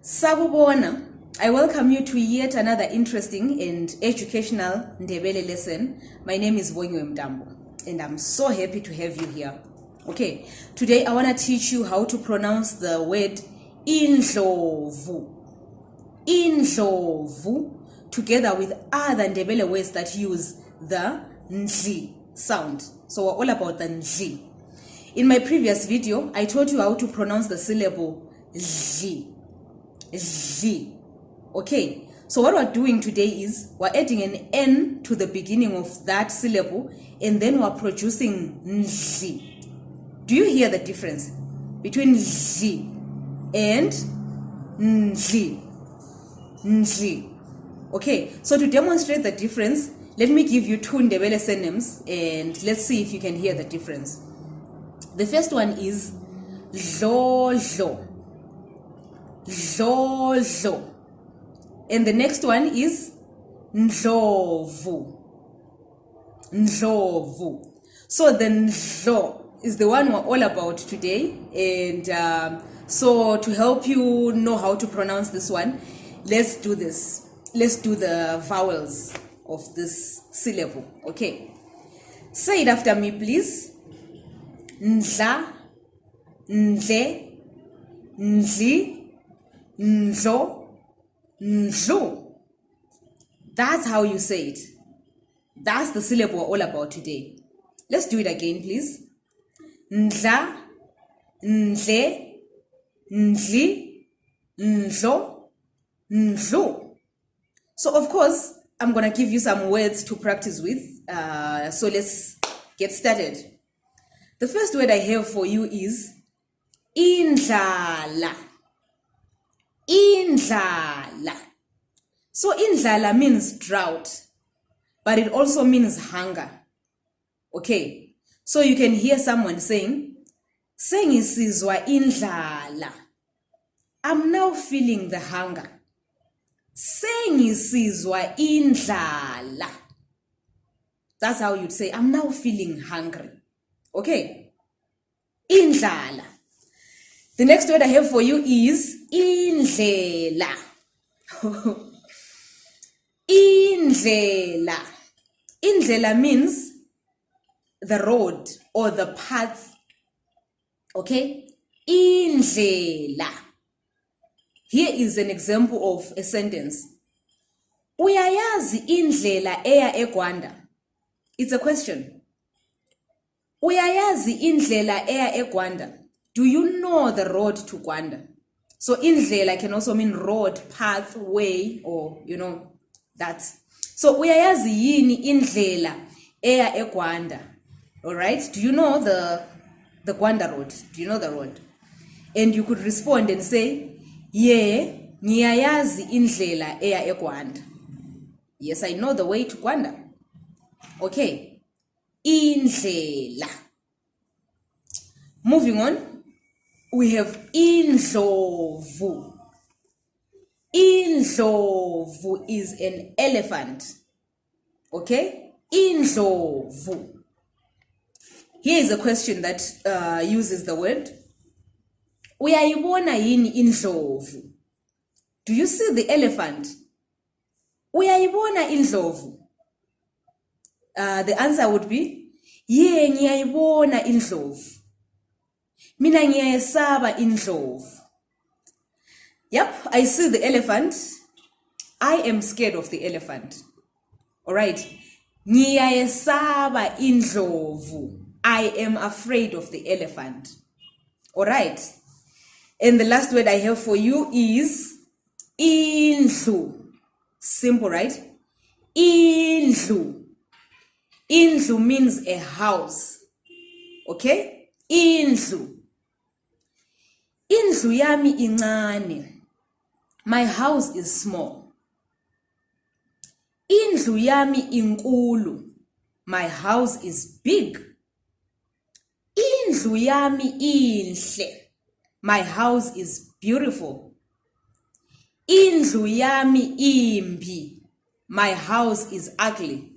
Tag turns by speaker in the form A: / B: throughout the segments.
A: Sabubona, I welcome you to yet another interesting and educational Ndebele lesson. My name is Bongiwe Mtambo and I'm so happy to have you here. Okay, today I want to teach you how to pronounce the word Indlovu. Indlovu, together with other Ndebele words that use the Ndli sound. So we're all about the Ndli. In my previous video, I taught you how to pronounce the syllable Zi. Zi. Okay, so what we're doing today is we're adding an N to the beginning of that syllable and then we're producing Nzi. Do you hear the difference between Zi and Nzi? Nzi. Okay, so to demonstrate the difference, let me give you two Ndebele synonyms and let's see if you can hear the difference. The first one is Zlo. Zlo. And the next one is Ndlovu. Ndlovu. So the Ndlo is the one we're all about today. And so to help you know how to pronounce this one, let's do this. Let's do the vowels of this syllable. Okay. Say it after me, please. Ndla, Ndle, Ndli, Ndlo, Ndlu. That's how you say it. That's the syllable we're all about today. Let's do it again, please. Ndla, Ndle, Ndli, Ndlo, Ndlu. So of course, I'm going to give you some words to practice with. So let's get started. The first word I have for you is Indlala. Indlala. So Indlala means drought, but it also means hunger. Okay, so you can hear someone saying, Sengisizwa indlala. I'm now feeling the hunger. Sengisizwa indlala. That's how you'd say, I'm now feeling hungry. Okay, indlala. The next word I have for you is indlela. Indlela. Indlela means the road or the path. Okay, indlela. Here is an example of a sentence. Uyayazi indlela eya eGwanda. It's a question. Uyayazi indlela eya eGwanda. Do you know the road to Gwanda? So indlela can also mean road, path, way, or that. So uyayazi yini indlela eya eGwanda? All right? Do you know the Gwanda road? Do you know the road? And you could respond and say, yeah, ngiyayazi indlela eya eGwanda. Yes, I know the way to Gwanda. Okay. Indlela. Moving on, we have Indlovu. Indlovu is an elephant. Okay? Indlovu. Here is a question that uses the word. Uyayibona yini indlovu? Do you see the elephant? Uyayibona indlovu? The answer would be, yeah, ngiyayibona indlovu. Mina ngiyayesaba indlovu. Yep, I see the elephant. I am scared of the elephant. All right. Ngiyayesaba indlovu. I am afraid of the elephant. All right. And the last word I have for you is indlu. Simple, right? Indlu. Indlu means a house. Okay? Indlu. Indlu yami incane. My house is small. Indlu yami inkulu. My house is big. Indlu yami inhle. My house is beautiful. Indlu yami imbi. My house is ugly.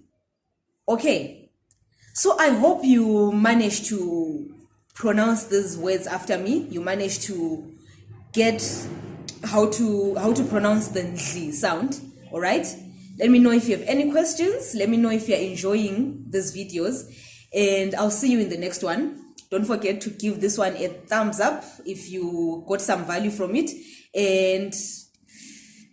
A: Okay, so I hope you managed to pronounce these words after me. You managed to get how to pronounce the Ndli sound. All right, let me know if you have any questions. Let me know if you're enjoying these videos, and I'll see you in the next one. Don't forget to give this one a thumbs up if you got some value from it, and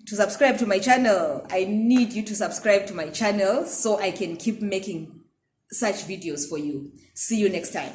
A: to subscribe to my channel. I need you to subscribe to my channel so I can keep making such videos for you. See you next time.